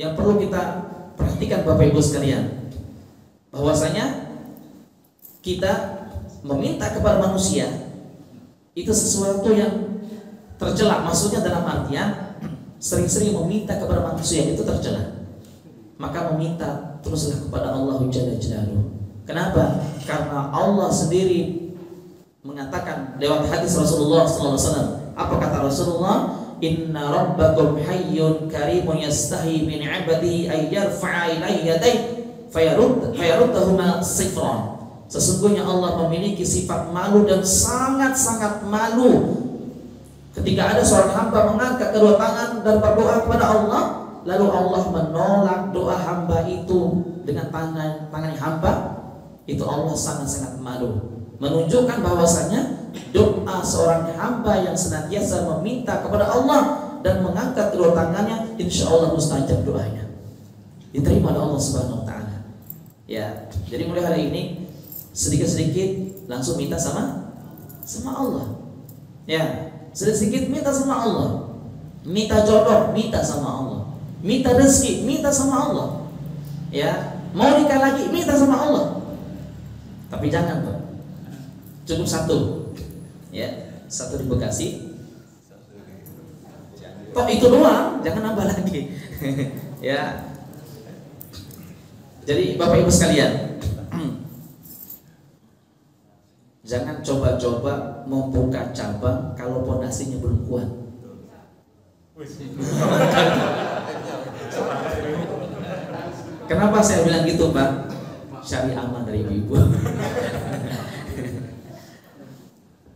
yang perlu kita perhatikan Bapak Ibu sekalian, bahwasanya kita meminta kepada manusia itu sesuatu yang tercela. Maksudnya dalam artian sering-sering meminta kepada manusia itu tercela. Maka meminta teruslah kepada Allah Jalla Jalaluhu. Kenapa? Karena Allah sendiri mengatakan lewat hadis Rasulullah SAW. Apa kata Rasulullah? Inna rabbakum hayyun karimun yastahi min 'abdihi ay yarfa'a ilayhi yadayhi fayaruddahuma sifran. Sesungguhnya Allah memiliki sifat malu dan sangat-sangat malu ketika ada seorang hamba mengangkat kedua tangan dan berdoa kepada Allah, lalu Allah menolak doa hamba itu dengan tangan hamba, itu Allah sangat-sangat malu. Menunjukkan bahwasanya doa seorang hamba yang senantiasa meminta kepada Allah dan mengangkat kedua tangannya, insya Allah mustajab doanya, diterima oleh Allah Subhanahu Wa Taala. Ya, jadi mulai hari ini sedikit-sedikit langsung minta sama Allah. Ya, sedikit minta sama Allah, minta jodoh, minta sama Allah, minta rezeki, minta sama Allah. Ya, mau nikah lagi, minta sama Allah. Tapi jangan Pak, cukup satu. Ya, satu di Bekasi. Toh itu doang, jangan nambah lagi. Ya. Jadi Bapak Ibu sekalian, jangan coba-coba membuka cabang kalau pondasinya belum kuat. Kenapa saya bilang gitu, Pak? Cari aman dari ibu-ibu.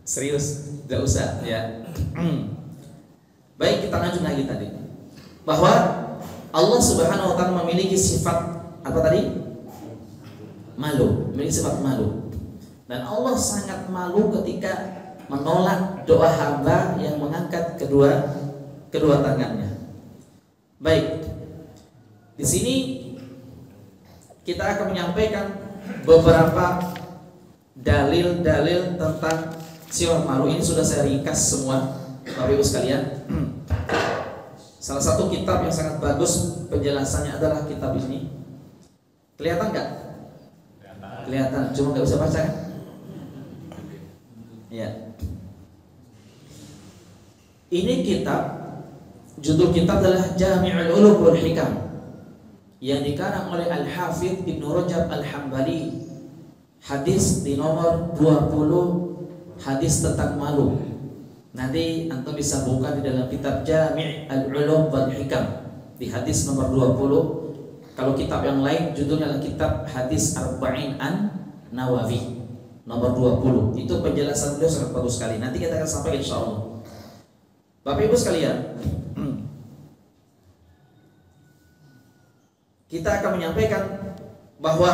Serius, gak usah ya. Baik, kita lanjut lagi tadi, bahwa Allah Subhanahu Wa Taala memiliki sifat apa tadi? Malu, memiliki sifat malu. Dan Allah sangat malu ketika menolak doa hamba yang mengangkat kedua tangannya. Baik, di sini kita akan menyampaikan beberapa dalil-dalil tentang sifat malu. Ini sudah saya ringkas semua, Bapak Ibu sekalian. Salah satu kitab yang sangat bagus penjelasannya adalah kitab ini. Kelihatan nggak? Kelihatan, cuma nggak bisa baca kan? Ya. Ini kitab, judul kitab adalah Jami'ul Ulum wal Hikam, yang dikarang oleh Al-Hafidh Ibnu Rajab Al-Hambali. Hadis di nomor 20, hadis tentang malu. Nanti antum bisa buka di dalam kitab Jami'ul Ulum wal Hikam di hadis nomor 20. Kalau kitab yang lain judulnya adalah kitab Hadis Arba'in An-Nawawi nomor 20. Itu penjelasan beliau sangat bagus sekali. Nanti kita akan sampaikan insyaallah. Bapak Ibu sekalian, kita akan menyampaikan bahwa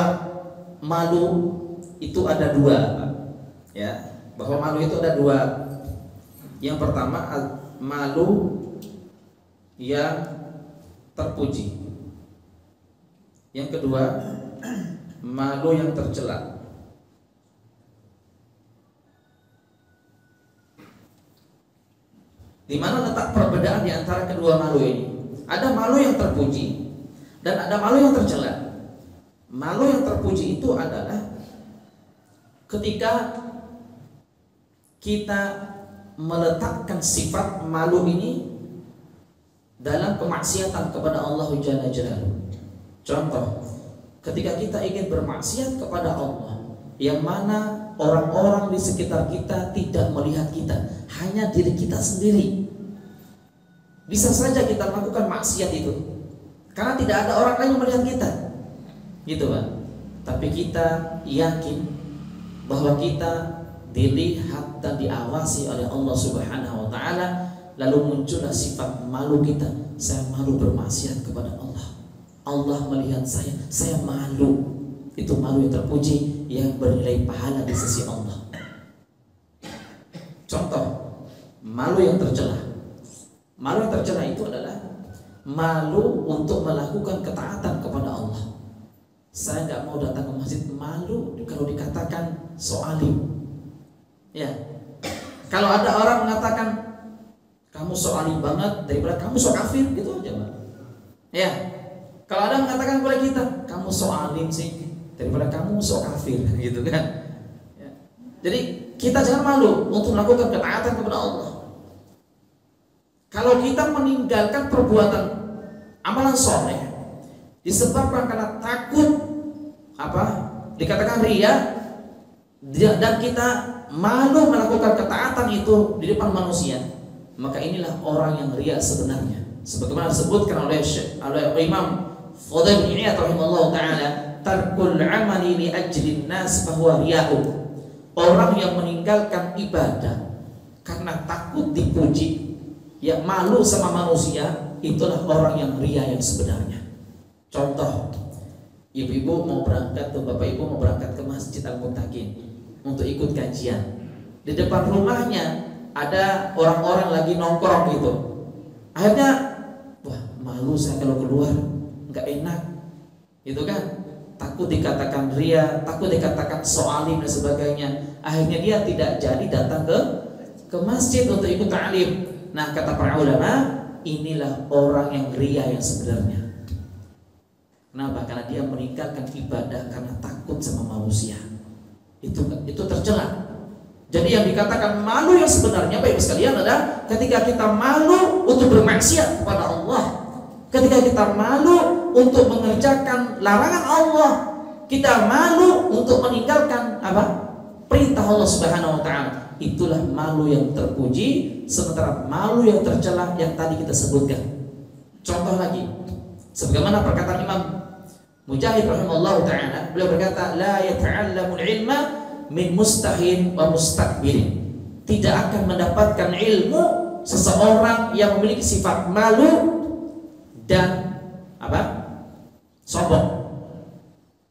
malu itu ada dua, ya. Bahwa malu itu ada dua. Yang pertama, malu yang terpuji. Yang kedua, malu yang tercela. Di mana letak perbedaan di antara kedua malu ini? Ada malu yang terpuji dan ada malu yang tercela. Malu yang terpuji itu adalah ketika kita meletakkan sifat malu ini dalam kemaksiatan kepada Allah Jalla Jalaluhu. Contoh, ketika kita ingin bermaksiat kepada Allah, yang mana orang-orang di sekitar kita tidak melihat kita, hanya diri kita sendiri. Bisa saja kita melakukan maksiat itu karena tidak ada orang lain yang melihat kita, gitu kan? Tapi kita yakin bahwa kita dilihat dan diawasi oleh Allah Subhanahu Wa Taala. Lalu muncullah sifat malu kita. Saya malu bermaksiat kepada Allah. Allah melihat saya malu. Itu malu yang terpuji yang bernilai pahala di sisi Allah. Contoh, malu yang tercela. Malu yang tercela itu adalah malu untuk melakukan ketaatan kepada Allah. Saya nggak mau datang ke masjid, malu kalau dikatakan soalim. Ya, kalau ada orang mengatakan kamu soalim banget daripada kamu sok kafir, gitu aja, Pak. Ya, Kalau ada mengatakan kepada kita, kamu so alim sih daripada kamu so kafir, gitu kan? Ya. Jadi kita jangan malu untuk melakukan ketaatan kepada Allah. Kalau kita meninggalkan perbuatan amalan soleh disebabkan karena takut dikatakan ria, dan kita malu melakukan ketaatan itu di depan manusia, maka inilah orang yang ria sebenarnya. Sebagaimana disebutkan oleh Imam Fudail bin Iyad rahimahullah taala, tarkul amali li ajlin nas fahuwa riya'u. Orang yang meninggalkan ibadah karena takut dipuji, ya malu sama manusia, itulah orang yang ria yang sebenarnya. Contoh, ibu-ibu mau berangkat tuh, bapak-ibu mau berangkat ke Masjid Al-Muttaqin untuk ikut kajian. Di depan rumahnya ada orang-orang lagi nongkrong gitu. Akhirnya, wah malu saya kalau keluar, nggak enak, gitu kan? Takut dikatakan ria, takut dikatakan soalim dan sebagainya. Akhirnya dia tidak jadi datang ke masjid untuk ikut ta'lim. Nah, kata para ulama, inilah orang yang ria yang sebenarnya. Kenapa? Karena dia meninggalkan ibadah karena takut sama manusia. Itu tercela. Jadi yang dikatakan malu yang sebenarnya, Bapak Ibu sekalian, adalah ketika kita malu untuk bermaksiat kepada Allah, ketika kita malu untuk mengerjakan larangan Allah, kita malu untuk meninggalkan perintah Allah Subhanahu wa taala. Itulah malu yang terpuji, sementara malu yang tercela yang tadi kita sebutkan. Contoh lagi, sebagaimana perkataan Imam Mujahid rahimahullah taala, beliau berkata, la yata'allamul ilma min mustahin wa mustakbirin. Tidak akan mendapatkan ilmu seseorang yang memiliki sifat malu dan sombong.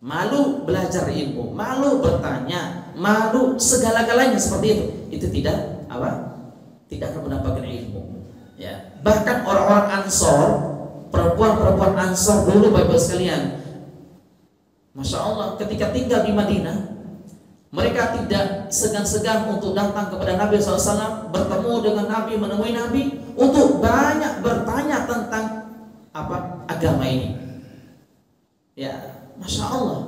Malu belajar ilmu, malu bertanya, malu segala-galanya seperti itu tidak akan mendapatkan ilmu. Ya. Bahkan orang-orang Ansor, perempuan-perempuan Ansor dulu, Bapak sekalian, Masya Allah, ketika tinggal di Madinah, mereka tidak segan-segan untuk datang kepada Nabi SAW, bertemu dengan Nabi, menemui Nabi, untuk banyak bertanya tentang agama ini. Ya, Masya Allah.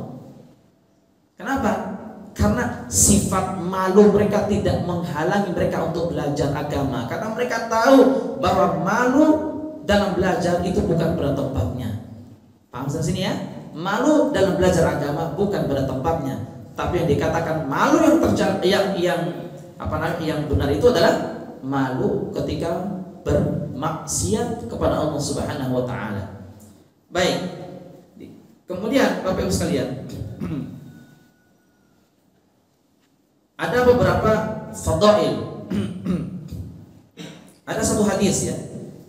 Kenapa? Karena sifat malu mereka tidak menghalangi mereka untuk belajar agama. Karena mereka tahu bahwa malu dalam belajar itu bukan pada tempatnya. Paham sampai sini ya? Malu dalam belajar agama bukan pada tempatnya. Tapi yang dikatakan malu yang benar itu adalah malu ketika bermaksiat kepada Allah Subhanahu wa taala. Baik. Kemudian Bapak Ibu sekalian, ada beberapa fadail. Ada satu hadis ya.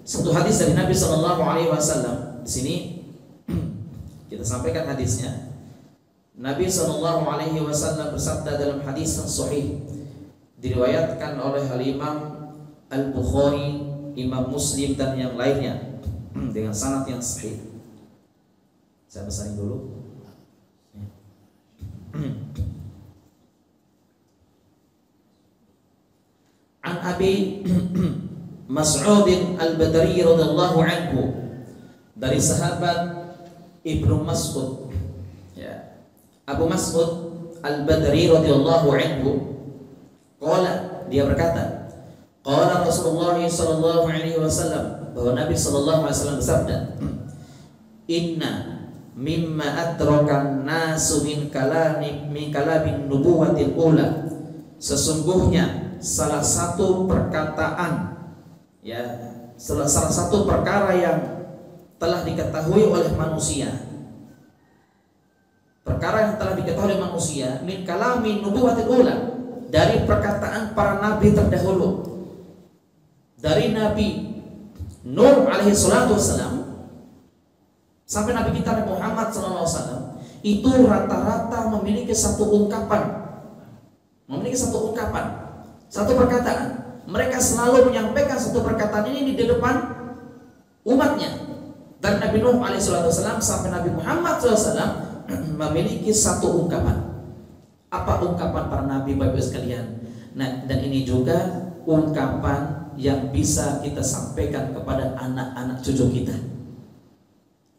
Satu hadis dari Nabi sallallahu alaihi wasallam. Di sini kita sampaikan hadisnya. Nabi sallallahu alaihi wasallam bersabda dalam hadis yang sahih, diriwayatkan oleh Al-Imam Al-Bukhari, Imam Muslim dan yang lainnya dengan sanad yang sahih. Saya besarin dulu. An Abi Mas'ud Al-Badri radhiyallahu anhu, dari sahabat Ibnu Mas'ud, ya, Abu Mas'ud Al-Badri radhiyallahu anhu, qala, dia berkata, qala Rasulullah sallallahu alaihi wasallam, bahwa Nabi sallallahu alaihi wasallam bersabda, inna mimma adrakan nasu min kalamin nubuwatil ula, sesungguhnya salah satu perkataan, ya, salah satu perkara yang telah diketahui oleh manusia, perkara yang telah diketahui oleh manusia, min kalamin nubuwatil ula, dari perkataan para nabi terdahulu, dari Nabi Nuh alaihi salatu wassalam sampai Nabi kita Nabi Muhammad SAW, itu rata-rata memiliki satu ungkapan, satu perkataan. Mereka selalu menyampaikan satu perkataan ini di depan umatnya. Dan Nabi Nuh alaihissalam sampai Nabi Muhammad SAW memiliki satu ungkapan. Apa ungkapan para nabi, Bapak sekalian? Nah, dan ini juga ungkapan yang bisa kita sampaikan kepada anak-anak cucu kita.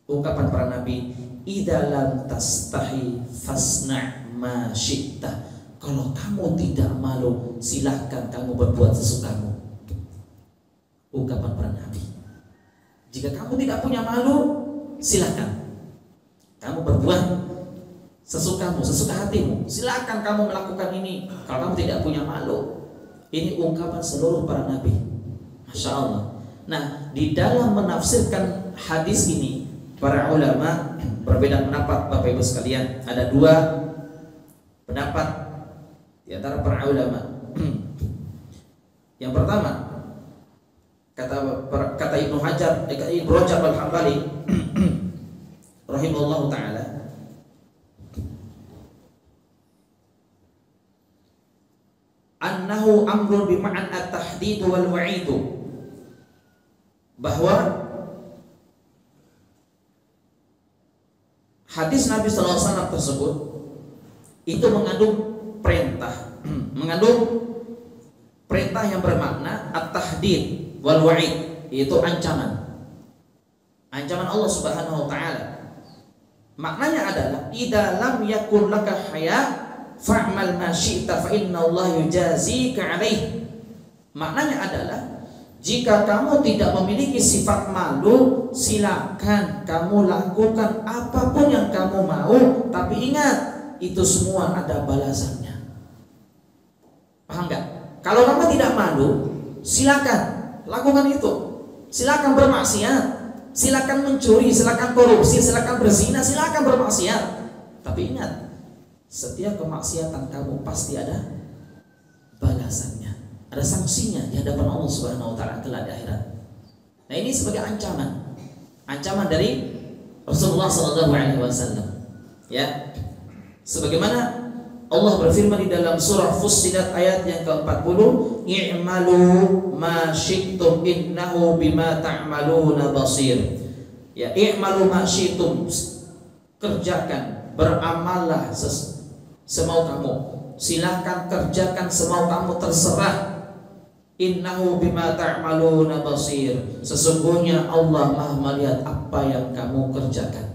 Ungkapan para nabi, idza lam tastahi fasna' ma syi'ta. Kalau kamu tidak malu, silahkan kamu berbuat sesukamu. Ungkapan para nabi. Jika kamu tidak punya malu, silahkan kamu berbuat sesukamu, sesuka hatimu. Silahkan kamu melakukan ini kalau kamu tidak punya malu. Ini ungkapan seluruh para nabi. Masya Allah. Nah, di dalam menafsirkan hadis ini, para ulama berbeda pendapat, Bapak Ibu sekalian. Ada dua pendapat di antara para ulama. Yang pertama, kata Ibnu Hajar, Ibnu Rajab Al-Hambali rahimahullahu taala, annahu amrun bima'an at-tahdid wal wa'id, bahwa hadis Nabi sallallahu alaihi wasallam tersebut itu mengandung perintah yang bermakna at-tahdid wal wa'id, yaitu ancaman Allah Subhanahu wa taala. Maknanya adalah idza lam yakun laka haya fa'mal ma syi'ta fa innallaha yujazika 'alaih. Maknanya adalah jika kamu tidak memiliki sifat malu, silakan kamu lakukan apapun yang kamu mau, tapi ingat itu semua ada balasannya. Paham enggak? Kalau kamu tidak malu, silakan lakukan itu. Silakan bermaksiat, silakan mencuri, silakan korupsi, silakan berzina, silakan bermaksiat. Tapi ingat, setiap kemaksiatan kamu pasti ada balasannya, ada sanksinya di hadapan Allah Subhanahu wa taala kelak di akhirat. Nah, ini sebagai ancaman dari Rasulullah sallallahu alaihi wasallam. Ya. Sebagaimana Allah berfirman di dalam surah Fussilat ayat yang ke-40, "I'malu ma syi'tum innahu bima ta'maluna basir." Ya, i'malu ma syi'tum, kerjakan, beramallah semau kamu. Silahkan kerjakan semau kamu, terserah. Innahu bima ta'maluna basir. Sesungguhnya Allah Maha melihat apa yang kamu kerjakan.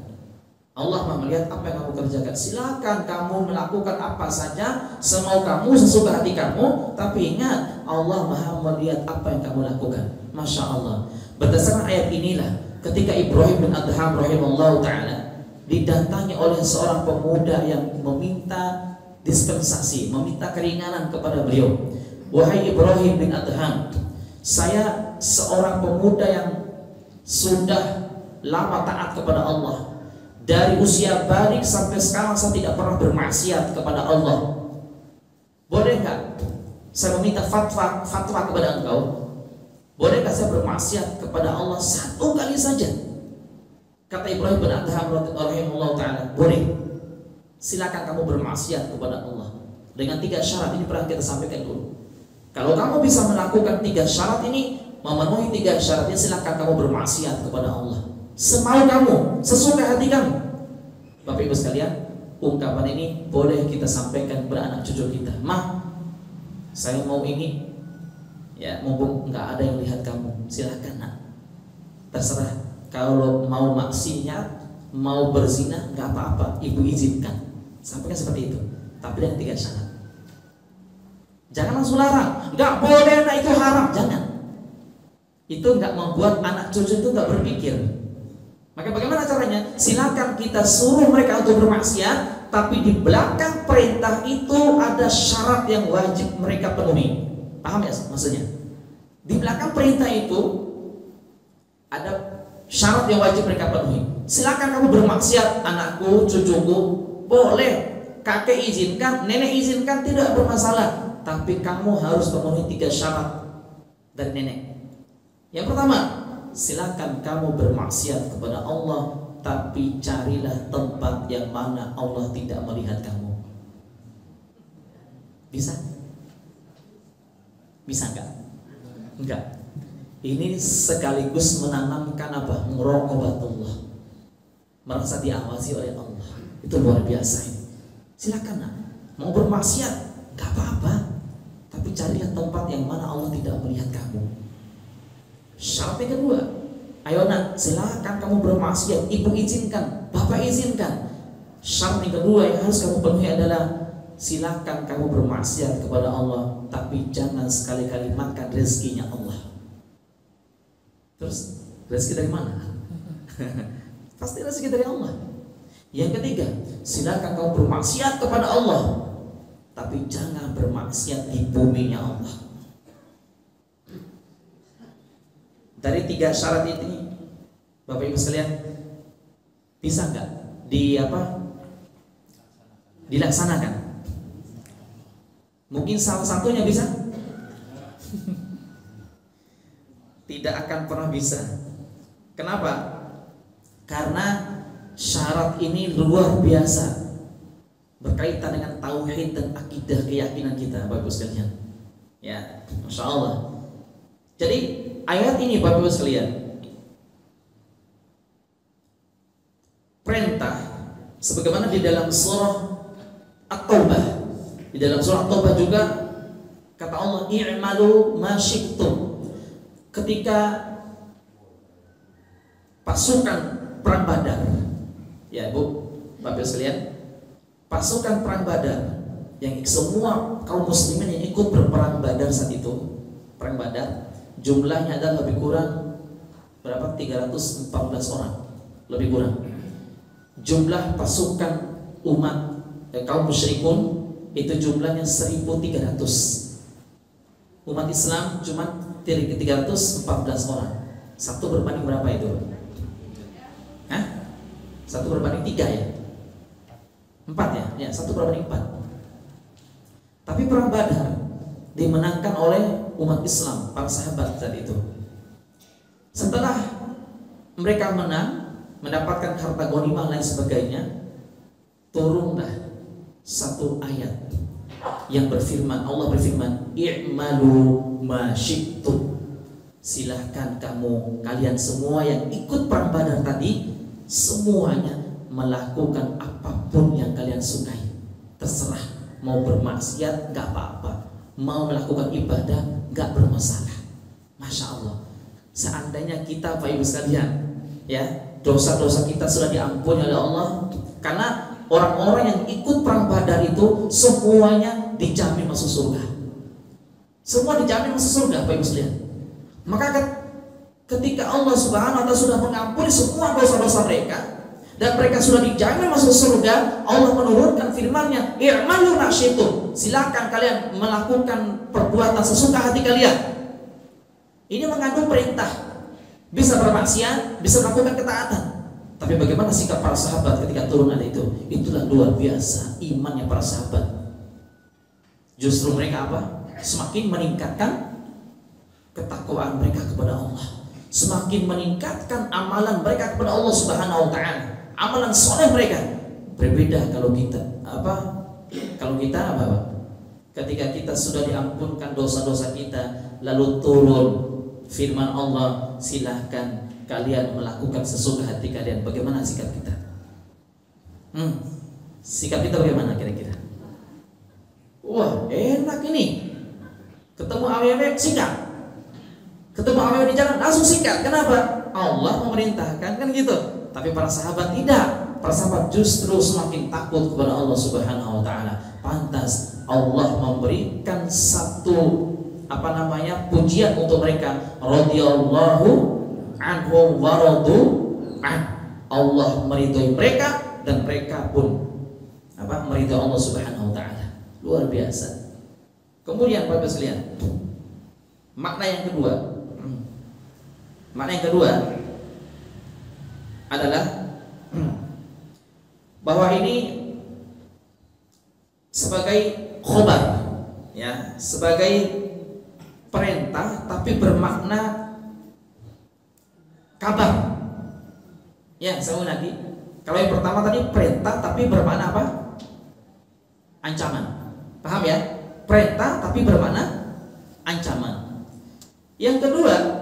Allah Maha melihat apa yang kamu kerjakan. Silakan kamu melakukan apa saja semau kamu, sesuka hati kamu, tapi ingat Allah Maha melihat apa yang kamu lakukan. Masya Allah. Berdasarkan ayat inilah ketika Ibrahim bin Adham rahimahullah ta'ala didatangi oleh seorang pemuda yang meminta dispensasi, meminta keringanan kepada beliau. Wahai Ibrahim bin Adham, saya seorang pemuda yang sudah lama taat kepada Allah. Dari usia balik sampai sekarang saya tidak pernah bermaksiat kepada Allah. Boleh nggak saya meminta fatwa kepada engkau? Boleh nggak saya bermaksiat kepada Allah satu kali saja? Kata Ibrahim bin Adham rahimahullah ta'ala, boleh. Silakan kamu bermaksiat kepada Allah dengan 3 syarat. Ini pernah kita sampaikan dulu. Kalau kamu bisa melakukan 3 syarat ini, memenuhi 3 syaratnya, silakan kamu bermaksiat kepada Allah semau kamu, sesuka hati kamu. Bapak Ibu sekalian, ungkapan ini boleh kita sampaikan kepada anak cucu kita. Mah, saya mau ini, ya mumpung nggak ada yang lihat kamu, silakan nak, terserah. Kalau mau maksiat, mau berzina, nggak apa-apa, ibu izinkan. Sampaikan seperti itu, tapi dengan 3 syarat. Jangan langsung larang, nggak boleh, nah itu haram, jangan. Itu nggak membuat anak cucu itu nggak berpikir. Maka bagaimana caranya? Silakan kita suruh mereka untuk bermaksiat, tapi di belakang perintah itu ada syarat yang wajib mereka penuhi. Paham ya maksudnya? Di belakang perintah itu ada syarat yang wajib mereka penuhi. Silakan kamu bermaksiat, anakku, cucuku, boleh. Kakek izinkan, nenek izinkan, tidak bermasalah. Tapi kamu harus memenuhi 3 syarat dari nenek. Yang pertama, silakan kamu bermaksiat kepada Allah, tapi carilah tempat yang mana Allah tidak melihat kamu. Bisa? Bisa enggak? Enggak. Ini sekaligus menanamkan apa? Muraqabatullah. Merasa diawasi oleh Allah. Itu luar biasa ini. Silakan nak. Mau bermaksiat, enggak apa-apa. Tapi carilah tempat yang mana Allah tidak melihat kamu. Syarat yang kedua, Ayo nak, silakan kamu bermaksiat, ibu izinkan, bapak izinkan. Syarat yang kedua yang harus kamu penuhi adalah silakan kamu bermaksiat kepada Allah, tapi jangan sekali-kali makan rezekinya Allah. Terus rezeki dari mana? Pasti rezeki dari Allah. Yang ketiga, silakan kamu bermaksiat kepada Allah, tapi jangan bermaksiat di buminya Allah. Dari 3 syarat ini, Bapak Ibu sekalian, bisa nggak dilaksanakan? Mungkin salah satunya bisa, tidak akan pernah bisa. Kenapa? Karena syarat ini luar biasa, berkaitan dengan tauhid dan akidah keyakinan kita, Bapak Ibu sekalian. Ya, Masya Allah. Jadi ayat ini, Bapak Ibu sekalian, perintah sebagaimana di dalam surah At-Taubah. Di dalam surah At-Taubah juga kata Allah, i'malu ma syi'tum. Ketika pasukan perang Badar, ya Bu, Bapak sekalian, pasukan perang Badar yang semua kaum muslimin yang ikut berperang Badar saat itu, perang Badar, jumlahnya adalah lebih kurang berapa? 314 orang, lebih kurang. Jumlah pasukan umat kaum musyrikun itu jumlahnya 1.300. Umat Islam cuma 314 orang. Satu berbanding berapa itu? Hah? Satu berbanding 3 ya? 4 ya? Ya, 1 berbanding 4. Tapi perang Badar dimenangkan oleh umat Islam, para sahabat saat itu. Setelah mereka menang, mendapatkan harta ghanimah lain sebagainya, turunlah satu ayat yang berfirman, Allah berfirman, i'malu ma syi'tum. Silahkan kalian semua yang ikut perang Badar tadi, semuanya melakukan apapun yang kalian sukai. Terserah, mau bermaksiat gak apa-apa, mau melakukan ibadah gak bermasalah. Masya Allah. Seandainya kita, Pak Ibu sekalian, ya, dosa-dosa kita sudah diampuni oleh Allah, karena orang-orang yang ikut perang Badar itu semuanya dijamin masuk surga. Semua dijamin masuk surga, Pak Ibu sekalian. Maka ketika Allah Subhanahu wa taala sudah mengampuni semua dosa-dosa mereka dan mereka sudah dijamin masuk surga, Allah menurunkan firman-Nya, "I'malu ma syi'tum." Silakan kalian melakukan perbuatan sesuka hati kalian. Ini mengandung perintah. Bisa bermaksiat, bisa melakukan ketaatan. Tapi bagaimana sikap para sahabat ketika turun ayat itu? Itulah luar biasa imannya para sahabat. Justru mereka apa? Semakin meningkatkan ketakwaan mereka kepada Allah, semakin meningkatkan amalan mereka kepada Allah Subhanahu wa taala. Amalan soleh mereka berbeda kalau kita ketika kita sudah diampunkan dosa-dosa kita, lalu turun firman Allah, silahkan kalian melakukan sesuka hati kalian. Bagaimana sikap kita? Sikap kita bagaimana kira-kira? Wah, enak ini. Ketemu aww sikat. Ketemu aww di jalan langsung sikat. Kenapa? Allah memerintahkan, kan gitu. Tapi para sahabat tidak. Para sahabat justru semakin takut kepada Allah Subhanahu wa taala. Pantas Allah memberikan satu pujian untuk mereka. Radhiyallahu anhum wa radu an. Allah meridhai mereka dan mereka pun meridhai Allah Subhanahu wa taala. Luar biasa. Kemudian Bapak sekalian, makna yang kedua adalah bahwa ini sebagai khobar, ya, sebagai perintah tapi bermakna kabar. Ya, saya ulang lagi. Kalau yang pertama tadi perintah tapi bermakna apa? Ancaman. Paham ya? Perintah tapi bermakna ancaman. Yang kedua,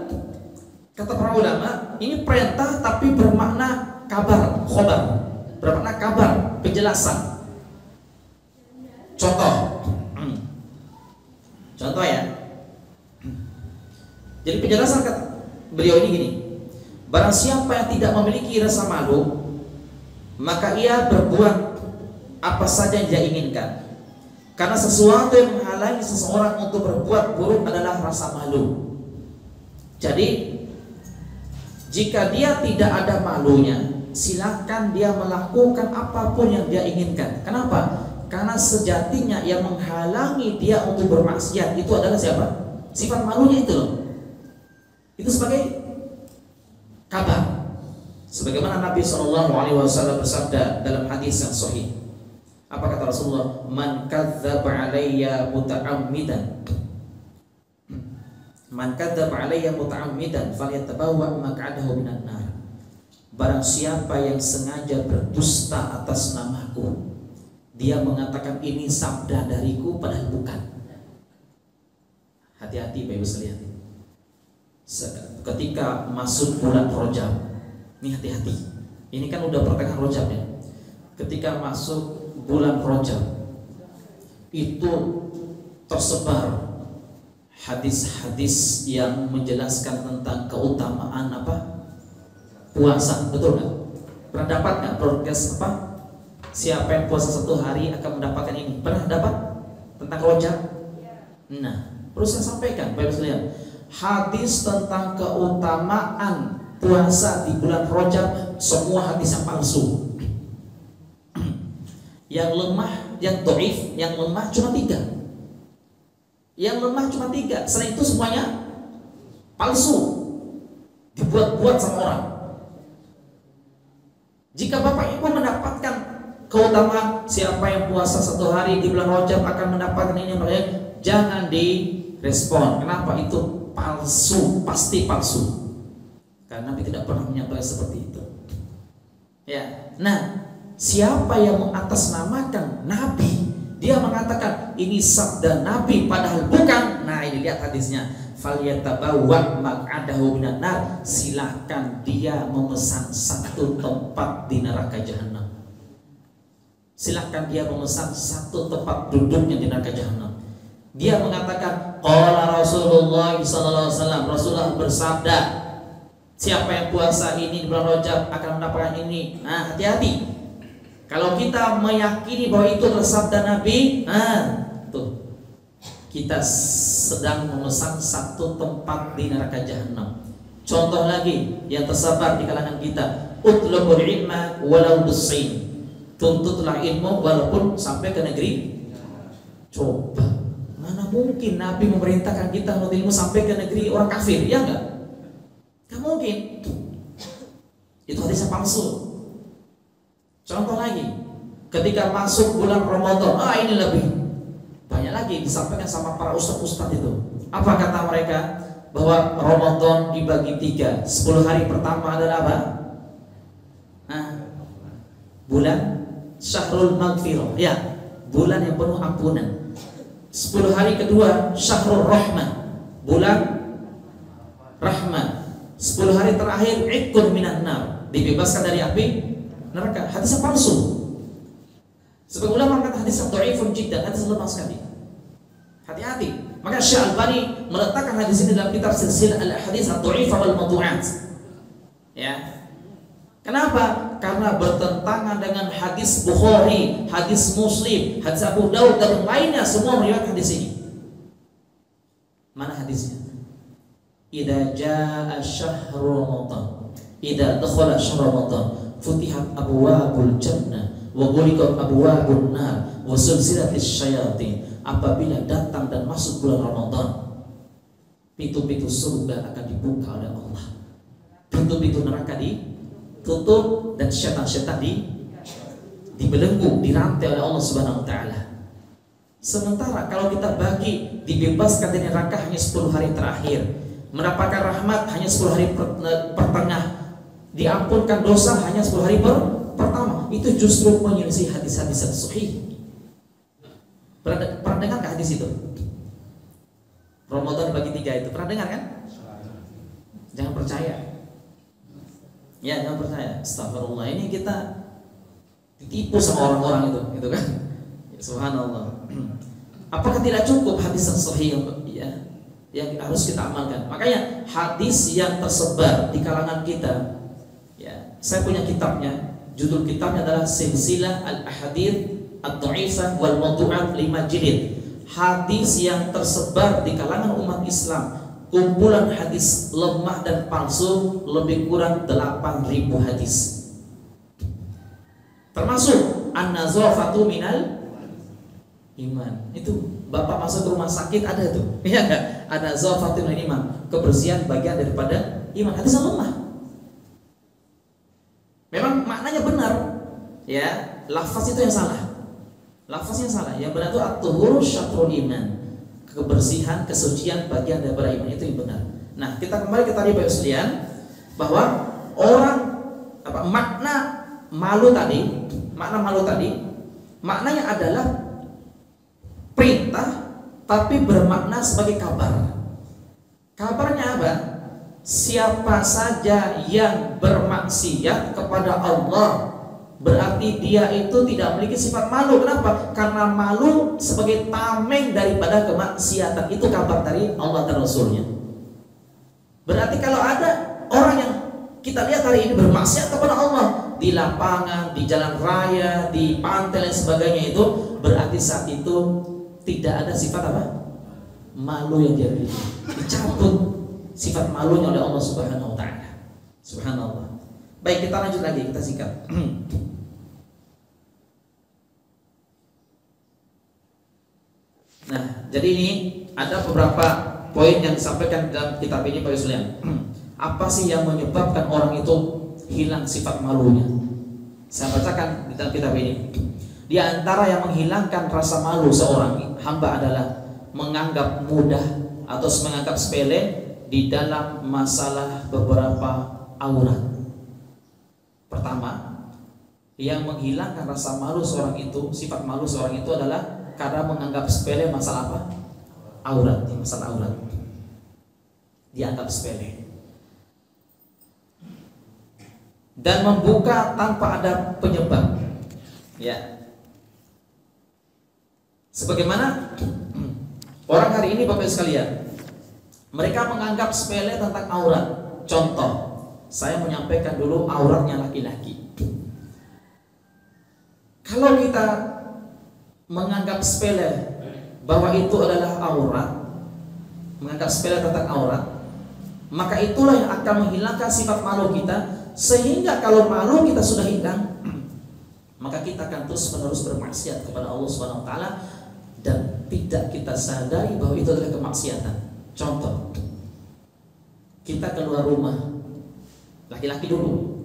kata para ulama, ini perintah tapi bermakna kabar, khobar. Bermakna kabar, penjelasan. Contoh ya. Jadi penjelasan kata beliau ini gini. Barang siapa yang tidak memiliki rasa malu, maka ia berbuat apa saja yang dia inginkan. Karena sesuatu yang menghalangi seseorang untuk berbuat buruk adalah rasa malu. Jadi jika dia tidak ada malunya, silakan dia melakukan apapun yang dia inginkan. Kenapa? Karena sejatinya yang menghalangi dia untuk bermaksiat itu adalah siapa? Sifat malunya itu loh. Itu sebagai kabar. Sebagaimana Nabi SAW bersabda dalam hadis yang sahih. Apa kata Rasulullah? Man kadzdzaba alayya muta'ammidan. Man kadzdzaba alayya muta'ammidan falyatabawwa maq'adahu minan nar. Barang siapa yang sengaja berdusta atas namaku, dia mengatakan ini sabda dariku padahal bukan. Hati-hati Bapak Ibu sekalian. Ketika masuk bulan Rajab, ini hati-hati. Ini kan udah pertengahan Rajab ya. Ketika masuk bulan Rajab, itu tersebar hadis-hadis yang menjelaskan tentang keutamaan apa? Puasa, betul nggak? Pernah dapat nggak broadcast apa? Siapa yang puasa 1 hari akan mendapatkan ini? Pernah dapat tentang Rajab? Nah, perlu saya sampaikan, Bapak Ibu sekalian. Hadis tentang keutamaan puasa di bulan Rajab semua hadis yang palsu. Yang lemah, yang dhaif, yang lemah cuma 3. Yang lemah cuma 3. Selain itu semuanya palsu, dibuat-buat sama orang. Jika Bapak Ibu mendapatkan keutamaan siapa yang puasa 1 hari di bulan Rajab akan mendapatkan ini, makanya jangan direspon. Kenapa? Itu palsu, pasti palsu. Karena Nabi tidak pernah menyampaikan seperti itu. Ya, nah siapa yang mengatasnamakan Nabi, dia mengatakan ini sabda Nabi padahal bukan. Nah ini lihat hadisnya, falyatabawwa maq'adahu minan nar. Silakan dia memesan 1 tempat di neraka jahanam. Silakan dia memesan 1 tempat duduknya di neraka jahanam. Dia mengatakan qala Rasulullah sallallahu alaihi wasallam, Rasulullah bersabda, siapa yang puasa ini di bulan Rajab akan mendapatkan ini. Nah, hati-hati. Kalau kita meyakini bahwa itu adalah sabda Nabi, tuh kita sedang memesan 1 tempat di neraka jahanam. Contoh lagi yang tersebar di kalangan kita, utlubul ilma walau bisin. Tuntutlah ilmu walaupun sampai ke negeri. Coba, mana mungkin Nabi memerintahkan kita menuntut ilmu sampai ke negeri orang kafir, ya enggak? Gak mungkin. Itu hadisnya palsu. Contoh lagi, ketika masuk bulan Ramadan, ini lebih banyak lagi disampaikan sama para ustaz-ustaz itu. Apa kata mereka? Bahwa Ramadan dibagi 3. 10 hari pertama adalah apa? Bulan Syahrul Maghfirah, ya, bulan yang penuh ampunan. 10 hari kedua Syahrul Rahmah, bulan rahmat. 10 hari terakhir Iqun minan nar, dibebaskan dari api neraka. Hadisnya palsu. Sebagai ulama mengatakan hadis dhaifun jiddan, hadis lemah sekali. Hati-hati. Maka Syekh Albani meletakkan hadis ini dalam kitab Silsilah al-Ahadits ad-Dhaifah wal Mawdu'at. Ya. Kenapa? Karena bertentangan dengan hadis Bukhari, hadis Muslim, hadis Abu Daud dan lainnya, semua meriwayatkan hadis ini. Mana hadisnya? Idza jaa syahrul Ramadan, idza dakhala syahrul Ramadan, futihat abwabul jannah wa ghuliqat abwabun nar wa sulsilatis syayatin. Apabila datang dan masuk bulan Ramadan, pintu-pintu surga akan dibuka oleh Allah, pintu-pintu neraka ditutup, dan syaitan-syaitan dibelenggu, dirantai oleh Allah Subhanahu wa taala. Sementara kalau kita bagi, dibebaskan dari neraka hanya 10 hari terakhir, mendapatkan rahmat hanya 10 hari pertengah, diampunkan dosa hanya 10 hari pertama. Itu justru menyelisih hadis-hadis yang sahih. Pernah dengar gak hadis itu? Ramadan bagi 3 itu, pernah dengar kan? Jangan percaya. Ya, jangan percaya. Astagfirullah, ini kita ditipu sama orang-orang itu, gitu kan? Ya, subhanallah. Apakah tidak cukup hadis yang sahih yang harus kita amalkan. Makanya hadis yang tersebar di kalangan kita, ya, saya punya kitabnya, judul kitabnya adalah Silsilah Al-Ahadits Ad-Dha'ifah wal Mawdu'at 5 jilid. Hadis yang tersebar di kalangan umat Islam, kumpulan hadis lemah dan palsu, lebih kurang 8.000 hadis. Termasuk an-nazafatu minal iman. Itu Bapak masuk ke rumah sakit ada tuh. Iya enggak? An-nazafatu minal iman, kebersihan bagian daripada iman. Hadis lemah. Memang maknanya benar, ya, lafaz itu yang salah. Lafaznya salah. Yang benar itu at-tuhur syatrul iman. Kebersihan, kesucian bagian daripada iman, itu yang benar. Nah, kita kembali ke tadi Bapak sekalian, bahwa makna malu tadi, maknanya adalah perintah tapi bermakna sebagai kabar. Kabarnya apa? Siapa saja yang bermaksiat kepada Allah, berarti dia itu tidak memiliki sifat malu. Kenapa? Karena malu sebagai tameng daripada kemaksiatan. Itu kabar dari Allah dan Rasulnya. Berarti kalau ada orang yang kita lihat hari ini bermaksiat kepada Allah di lapangan, di jalan raya, di pantai dan sebagainya, itu berarti saat itu tidak ada sifat apa? Malu yang dia miliki. Dicabut sifat malunya oleh Allah Subhanahu wa taala. Subhanallah. Baik, kita lanjut lagi, kita sikat. Nah, jadi ini ada beberapa poin yang disampaikan dalam kitab ini Pak Yuslian. Apa sih yang menyebabkan orang itu hilang sifat malunya? Saya bacakan di dalam kitab ini. Di antara yang menghilangkan rasa malu seorang hamba adalah menganggap mudah atau menganggap sepele di dalam masalah beberapa aurat. Pertama, yang menghilangkan rasa malu seorang itu, sifat malu seorang itu adalah karena menganggap sepele masalah apa? Aurat, masalah aurat. Dianggap sepele. Dan membuka tanpa ada penyebab. Ya. Sebagaimana orang hari ini Bapak sekalian, mereka menganggap sepele tentang aurat. Contoh, saya menyampaikan dulu auratnya laki-laki. Kalau kita menganggap sepele bahwa itu adalah aurat, menganggap sepele tentang aurat, maka itulah yang akan menghilangkan sifat malu kita. Sehingga kalau malu kita sudah hilang, maka kita akan terus-menerus bermaksiat kepada Allah Subhanahu wa taala dan tidak kita sadari bahwa itu adalah kemaksiatan. Contoh, kita keluar rumah, laki-laki dulu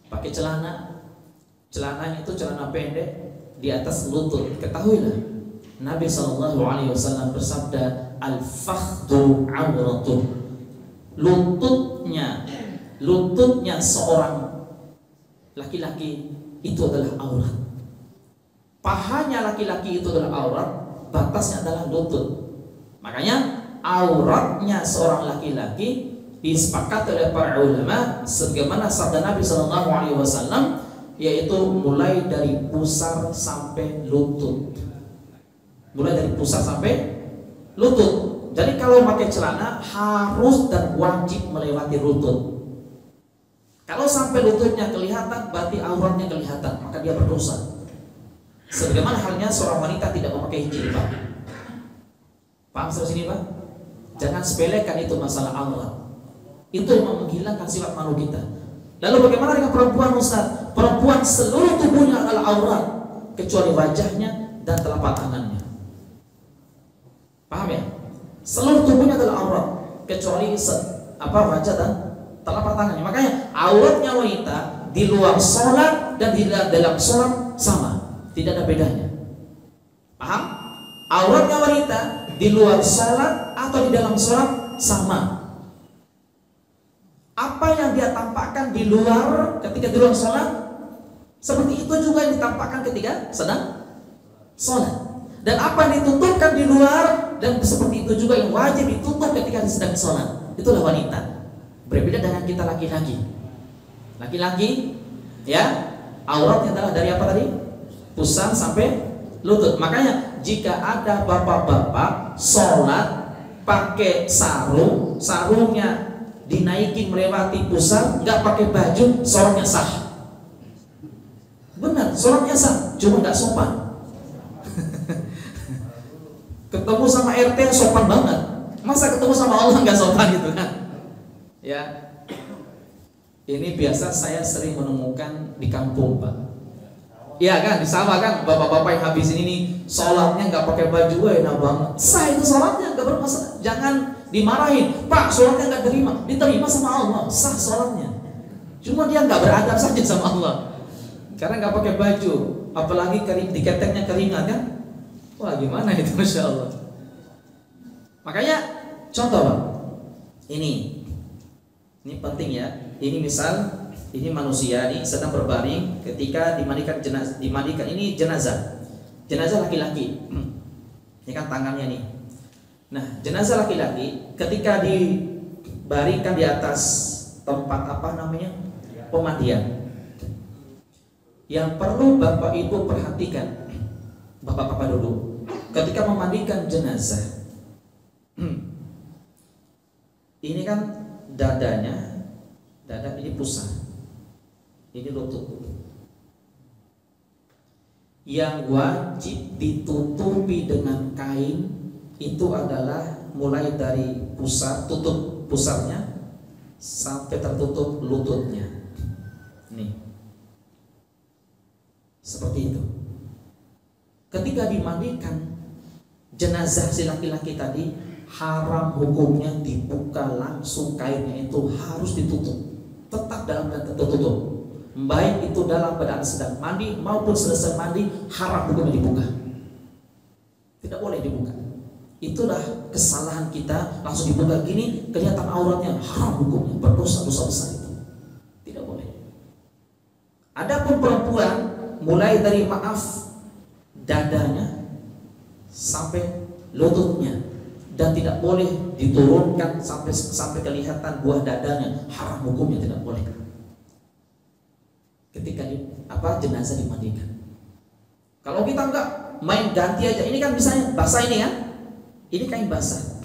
pakai celananya itu celana pendek di atas lutut. Ketahuilah, Nabi SAW bersabda, al-fakhdu awratuh. Lututnya seorang laki-laki itu adalah aurat. Pahanya laki-laki itu adalah aurat, batasnya adalah lutut. Makanya auratnya seorang laki-laki disepakati oleh para ulama sebagaimana sabda Nabi SAW, yaitu mulai dari pusar sampai lutut. Mulai dari pusar sampai lutut. Jadi kalau pakai celana harus dan wajib melewati lutut. Kalau sampai lututnya kelihatan, berarti auratnya kelihatan, maka dia berdosa. Sebagaimana halnya seorang wanita tidak memakai jilbab. Paham sampai sini Pak? Jangan sepelekan itu masalah aurat. Itu yang menghilangkan sifat malu kita. Lalu bagaimana dengan perempuan Ustaz? Perempuan seluruh tubuhnya adalah aurat kecuali wajahnya dan telapak tangannya. Paham ya? Seluruh tubuhnya adalah aurat kecuali wajah dan telapak tangannya. Makanya auratnya wanita di luar sholat dan di dalam sholat sama, tidak ada bedanya. Paham? Auratnya wanita di luar sholat atau di dalam sholat sama. Apa yang dia tampakkan di luar ketika di luar sholat, seperti itu juga yang ditampakkan ketika sedang sholat. Dan apa yang ditutupkan di luar, dan seperti itu juga yang wajib ditutup ketika sedang sholat. Itulah wanita. Berbeda dengan kita laki-laki. Laki-laki, ya, auratnya adalah dari apa tadi? Pusar sampai lutut. Makanya jika ada bapak-bapak sholat pakai sarung, sarungnya dinaikin melewati pusar, nggak pakai baju, sholatnya sah. Benar, sholatnya sah, cuma nggak sopan. Ketemu sama RT sopan banget, masa ketemu sama Allah nggak sopan gitu kan? Ya, ini biasa saya sering menemukan di kampung, Pak. Iya kan, di sawah kan, bapak-bapak yang habis ini sholatnya nggak pakai baju, enak banget. Sah itu sholatnya, nggak bermasalah. Jangan dimarahin, Pak, sholatnya nggak diterima sama Allah, sah sholatnya. Cuma dia nggak beradab saja sama Allah, karena nggak pakai baju, apalagi diketeknya keringat kan. Wah, gimana itu, Masya Allah. Makanya contoh, Pak, ini penting ya. Ini misal, ini manusia nih sedang berbaring ketika dimandikan ini jenazah laki-laki. Ini kan tangannya nih. Nah, jenazah laki-laki ketika dibaringkan di atas tempat pemandian, yang perlu Bapak Ibu perhatikan, Bapak-bapak dulu, ketika memandikan jenazah, ini kan dada ini pusar, ini lutut. Yang wajib ditutupi dengan kain itu adalah mulai dari tutup pusarnya sampai tertutup lututnya. Nih, seperti itu. Ketika dimandikan jenazah si laki-laki tadi, haram hukumnya dibuka langsung, kainnya itu harus ditutup, tetap dalam keadaan tertutup. Baik itu dalam keadaan sedang mandi maupun selesai mandi, haram hukumnya dibuka. Tidak boleh dibuka. Itulah kesalahan kita, langsung dibuka gini, kelihatan auratnya, haram hukumnya, berdosa-dosa besar itu. Tidak boleh. Adapun perempuan, mulai dari dadanya sampai lututnya, dan tidak boleh diturunkan sampai kelihatan buah dadanya, haram hukumnya, tidak boleh. Ketika jenazah dimandikan, kalau kita enggak main ganti aja, ini kan misalnya basah ini ya, ini kain basah,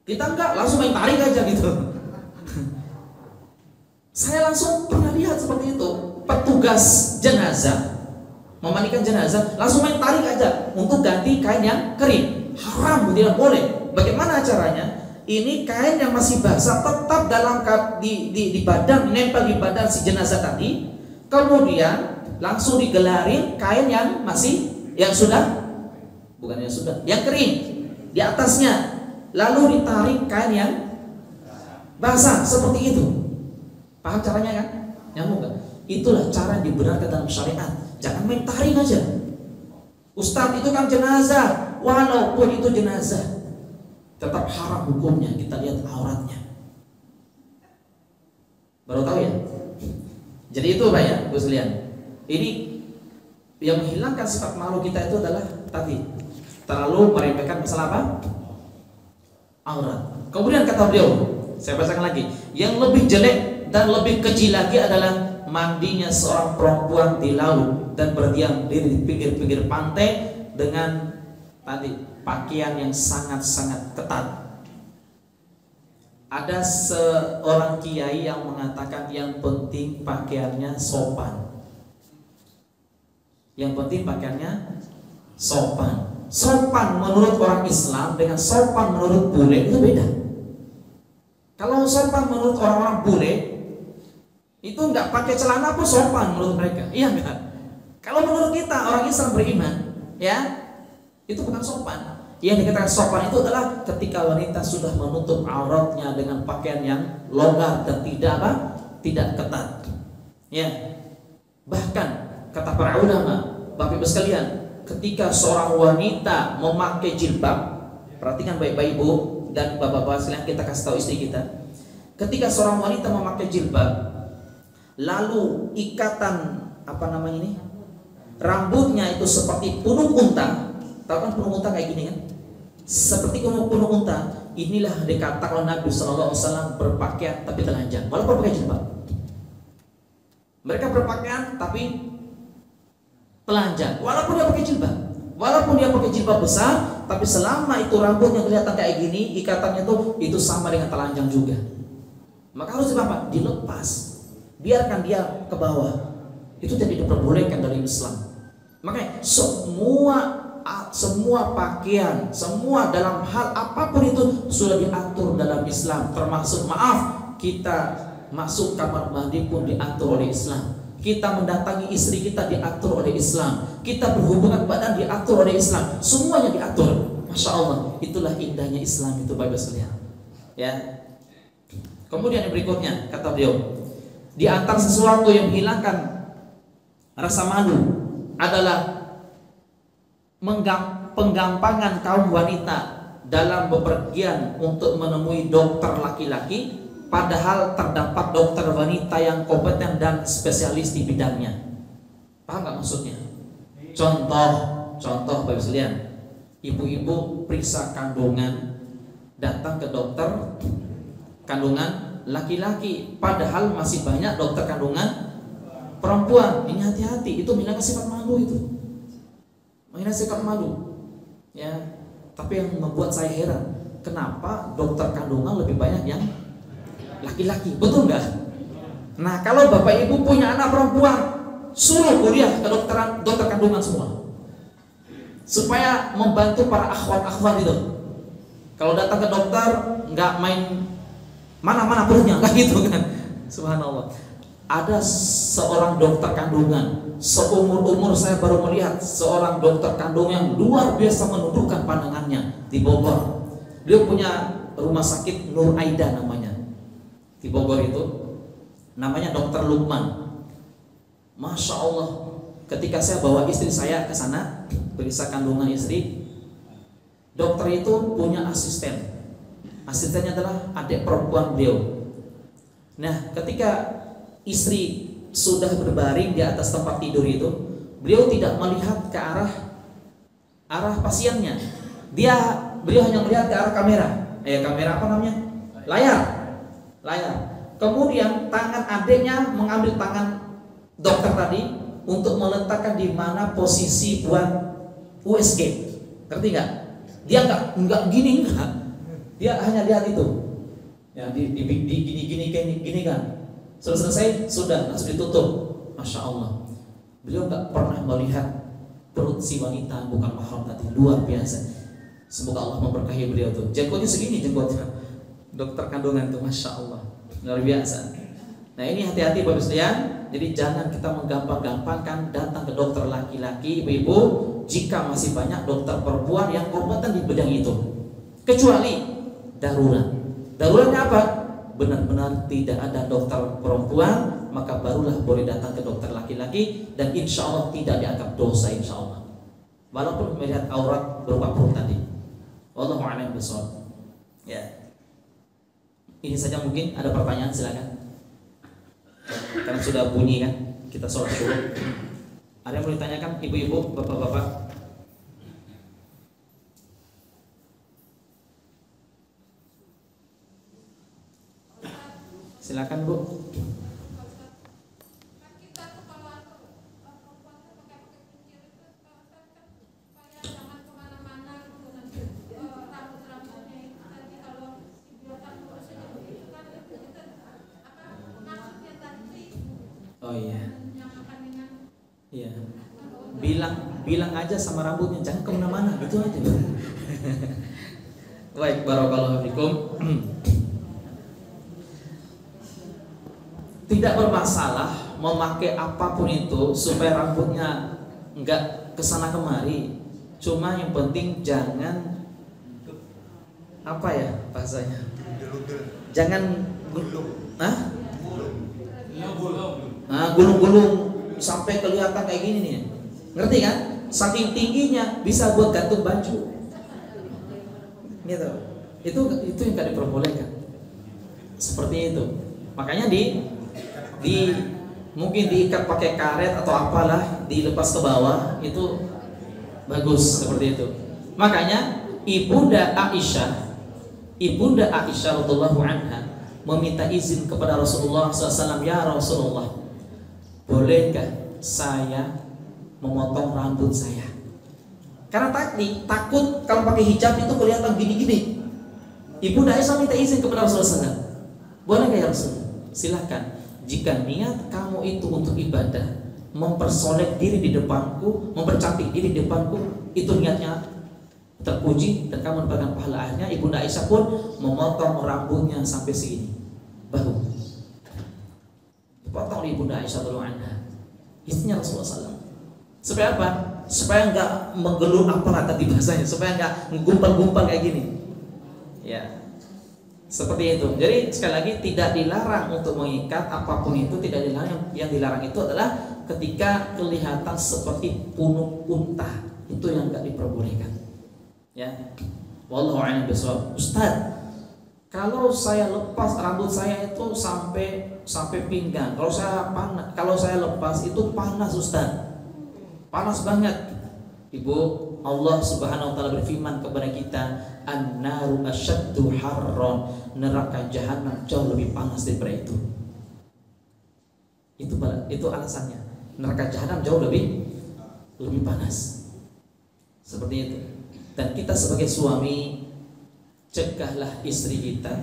kita enggak langsung main tarik aja gitu. Saya langsung pernah lihat seperti itu, petugas jenazah memandikan jenazah langsung main tarik aja untuk ganti kain yang kering. Haram, tidak boleh. Bagaimana caranya? Ini kain yang masih basah tetap dalam di badan, nempel di badan si jenazah tadi. Kemudian langsung digelarin kain yang kering di atasnya, lalu ditarik kain yang basah seperti itu. Paham caranya kan? Nyambung kan? Itulah cara yang dibenarkan dalam syariat. Jangan main tarik aja. Ustadz, itu kan jenazah. Walaupun itu jenazah, tetap haram hukumnya. Kita lihat auratnya. Baru tahu ya? Jadi itu Pak ya, Bu sekalian. Ini yang menghilangkan sifat malu kita itu adalah tadi, terlalu meremehkan masalah apa? Aurat. Kemudian kata beliau, saya bacakan lagi, yang lebih jelek dan lebih keji lagi adalah mandinya seorang perempuan di laut dan berdiam diri di pinggir-pinggir pantai dengan tadi pakaian yang sangat-sangat ketat. Ada seorang kiai yang mengatakan yang penting pakaiannya sopan. Yang penting pakaiannya sopan. Sopan menurut orang Islam dengan sopan menurut bule itu beda. Kalau sopan menurut orang-orang bule, itu nggak pakai celana pun sopan menurut mereka, iya nggak? Kalau menurut kita orang Islam beriman, ya itu bukan sopan. Yang dikatakan sopan itu adalah ketika wanita sudah menutup auratnya dengan pakaian yang longgar dan tidak ketat. Ya, bahkan kata para ulama, Bapak Ibu sekalian, ketika seorang wanita memakai jilbab, perhatikan baik-baik Ibu dan Bapak-bapak sekalian, kita kasih tahu istri kita, ketika seorang wanita memakai jilbab, lalu ikatan rambutnya itu seperti punuk unta. Tahu kan punuk unta kayak gini kan? Seperti punuk unta. Inilah dikatakan Nabi SAW berpakaian tapi telanjang, walaupun pakai jilbab. Mereka berpakaian tapi telanjang, walaupun dia pakai jilbab. Walaupun dia pakai jilbab besar, tapi selama itu rambutnya kelihatan kayak gini, ikatannya itu sama dengan telanjang juga. Maka harus apa? Dilepas. Biarkan dia ke bawah. Itu tidak diperbolehkan dari Islam. Makanya semua pakaian, semua dalam hal apapun itu sudah diatur dalam Islam. Termasuk kita masuk kamar mandi pun diatur oleh Islam. Kita mendatangi istri kita diatur oleh Islam. Kita berhubungan badan diatur oleh Islam. Semuanya diatur. Masya Allah, itulah indahnya Islam itu, Bapak sekalian. Ya. Kemudian yang berikutnya kata beliau, di antara sesuatu yang menghilangkan rasa malu adalah penggampangan kaum wanita dalam bepergian untuk menemui dokter laki-laki. Padahal terdapat dokter wanita yang kompeten dan spesialis di bidangnya. Paham nggak maksudnya? Contoh Bapak sekalian, ibu-ibu periksa kandungan, datang ke dokter kandungan laki-laki, padahal masih banyak dokter kandungan perempuan. Ini hati-hati, itu menghilangkan sifat malu itu. Menghilangkan sifat malu. Ya, tapi yang membuat saya heran, kenapa dokter kandungan lebih banyak yang laki-laki, betul nggak? Nah, kalau bapak ibu punya anak perempuan, suruh kuliah ke dokter kandungan semua, supaya membantu para akhwat itu. Kalau datang ke dokter nggak main mana-mana perutnya, nggak gitu kan? Subhanallah. Ada seorang dokter kandungan, seumur-umur saya baru melihat seorang dokter kandungan yang luar biasa menundukkan pandangannya di Bogor. Dia punya rumah sakit Nur Aida namanya. Di Bogor itu namanya Dokter Lukman. Masya Allah, ketika saya bawa istri saya ke sana periksa kandungan istri, dokter itu punya asisten. Asistennya adalah adik perempuan beliau. Nah, ketika istri sudah berbaring di atas tempat tidur itu, beliau tidak melihat ke arah pasiennya. Beliau hanya melihat ke arah kamera. Kamera apa namanya? Layar. Kemudian tangan adiknya mengambil tangan dokter tadi untuk meletakkan di mana posisi buat USG. Ngerti nggak? Dia nggak gini nggak. Dia hanya lihat itu. Ya, di gini kan. Selesai sudah langsung ditutup. Masya Allah. Beliau nggak pernah melihat perut si wanita bukan mahram tadi. Luar biasa. Semoga Allah memberkahi beliau tuh. Jenggotnya segini jenggotnya. Dokter kandungan itu, Masya Allah, luar biasa. Nah, ini hati-hati Bapak sekalian. Jadi jangan kita menggampang-gampangkan datang ke dokter laki-laki, ibu-ibu, jika masih banyak dokter perempuan yang kompeten di bidang itu. Kecuali darurat. Daruratnya apa? Benar-benar tidak ada dokter perempuan, maka barulah boleh datang ke dokter laki-laki, dan insya Allah tidak dianggap dosa, insya Allah. Walaupun melihat aurat berupa perut tadi. Wallahu a'lam bishawab. Ya. Ini saja, mungkin ada pertanyaan, silakan. Karena sudah bunyi kan, kita sholat dulu. Ada yang mau ditanyakan, ibu-ibu, bapak-bapak? Silakan Bu. Oh iya. Iya. Bilang aja sama rambutnya, jangan kemana-mana, gitu aja. Baik, barakallahu fikum. Tidak bermasalah memakai apapun itu supaya rambutnya enggak kesana kemari. Cuma yang penting jangan apa ya bahasanya? Jangan gulung-gulung sampai kelihatan kayak gini nih. Ngerti kan? Saking tingginya bisa buat gantung baju. Gitu. Itu yang enggak diperbolehkan. Seperti itu. Makanya mungkin diikat pakai karet atau apalah, dilepas ke bawah, itu bagus seperti itu. Makanya Ibunda Aisyah radhiyallahu anha meminta izin kepada Rasulullah SAW, ya Rasulullah, bolehkah saya memotong rambut saya? Karena takut kalau pakai hijab itu kelihatan gini-gini. Ibu Aisyah minta izin kepada Rasulullah SAW. Boleh nggak ya Rasul? Silahkan. Jika niat kamu itu untuk ibadah, mempersolek diri di depanku, mempercantik diri di depanku, itu niatnya terpuji dan kamu mendapatkan pahalanya. Ibu Aisyah pun memotong rambutnya sampai segini, bahu. Dipotong oleh Ibu Aisyah radhiyallahu anha, istrinya Rasulullah SAW. Supaya apa? Supaya nggak menggelur apa tadi bahasanya, supaya nggak gumpal-gumpal kayak gini. Ya, seperti itu. Jadi sekali lagi tidak dilarang untuk mengikat apapun itu, tidak dilarang. Yang dilarang itu adalah ketika kelihatan seperti punuk unta, itu yang nggak diperbolehkan. Ya, wallahu a'lam bishawab. Ustaz, kalau saya lepas rambut saya itu sampai pinggang, kalau saya lepas itu panas Ustaz. Panas banget. Ibu, Allah Subhanahu wa taala berfirman kepada kita, "An-naru asyaddu harron." Neraka jahanam jauh lebih panas daripada itu. Itu alasannya. Neraka jahanam jauh lebih panas. Seperti itu. Dan kita sebagai suami, cegahlah istri kita,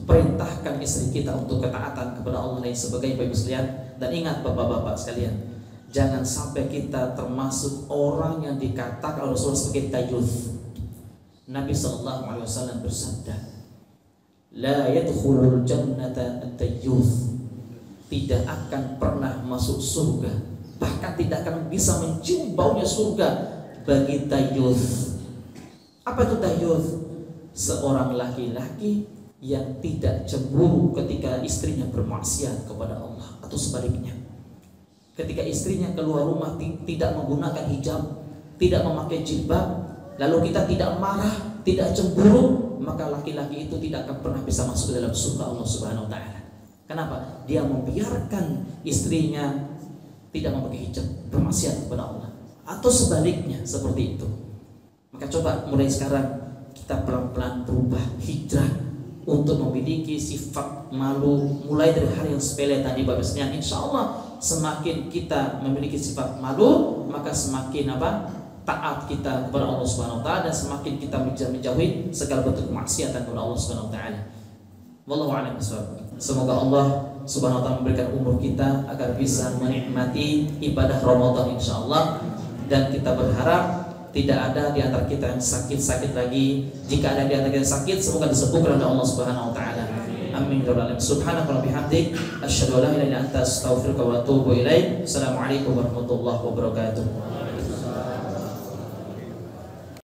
perintahkan istri kita untuk ketaatan kepada Allah dan sebagainya, Bapak Ibu sekalian. Dan ingat Bapak-bapak sekalian, jangan sampai kita termasuk orang yang dikatakan oleh Rasulullah sebagai tayyuth. Nabi SAW bersabda, "La yadkhulul jannata at-tayyuth." Tidak akan pernah masuk surga, bahkan tidak akan bisa mencium baunya surga bagi tayyuth. Apa itu tayyuth? Seorang laki-laki yang tidak cemburu ketika istrinya bermaksiat kepada Allah, atau sebaliknya. Ketika istrinya keluar rumah tidak menggunakan hijab, tidak memakai jilbab, lalu kita tidak marah, tidak cemburu, maka laki-laki itu tidak akan pernah bisa masuk ke dalam surga Allah Subhanahu wa taala. Kenapa? Dia membiarkan istrinya tidak memakai hijab, bermaksiat kepada Allah, atau sebaliknya seperti itu. Maka coba mulai sekarang kita pelan-pelan berubah, hijrah untuk memiliki sifat malu mulai dari hal yang sepele tadi Bapak sekalian. Insyaallah semakin kita memiliki sifat malu, maka semakin taat kita kepada Allah Subhanahu wa taala, dan semakin kita menjauhi segala bentuk kemaksiatan kepada Allah Subhanahu wa taala. Wallahu a'lam bishawab. Semoga Allah Subhanahu wa taala memberikan umur kita agar bisa menikmati ibadah Ramadan insyaallah, dan kita berharap tidak ada di antara kita yang sakit-sakit lagi. Jika ada di antara kita yang sakit, semoga disembuhkan oleh Allah Subhanahu wa taala. Amin ya rabbal alamin. Subhanaka wa bihamdik, asyhadu an la ilaha illa anta, astaghfiruka wa atubu ilaik. Assalamualaikum warahmatullahi wabarakatuh.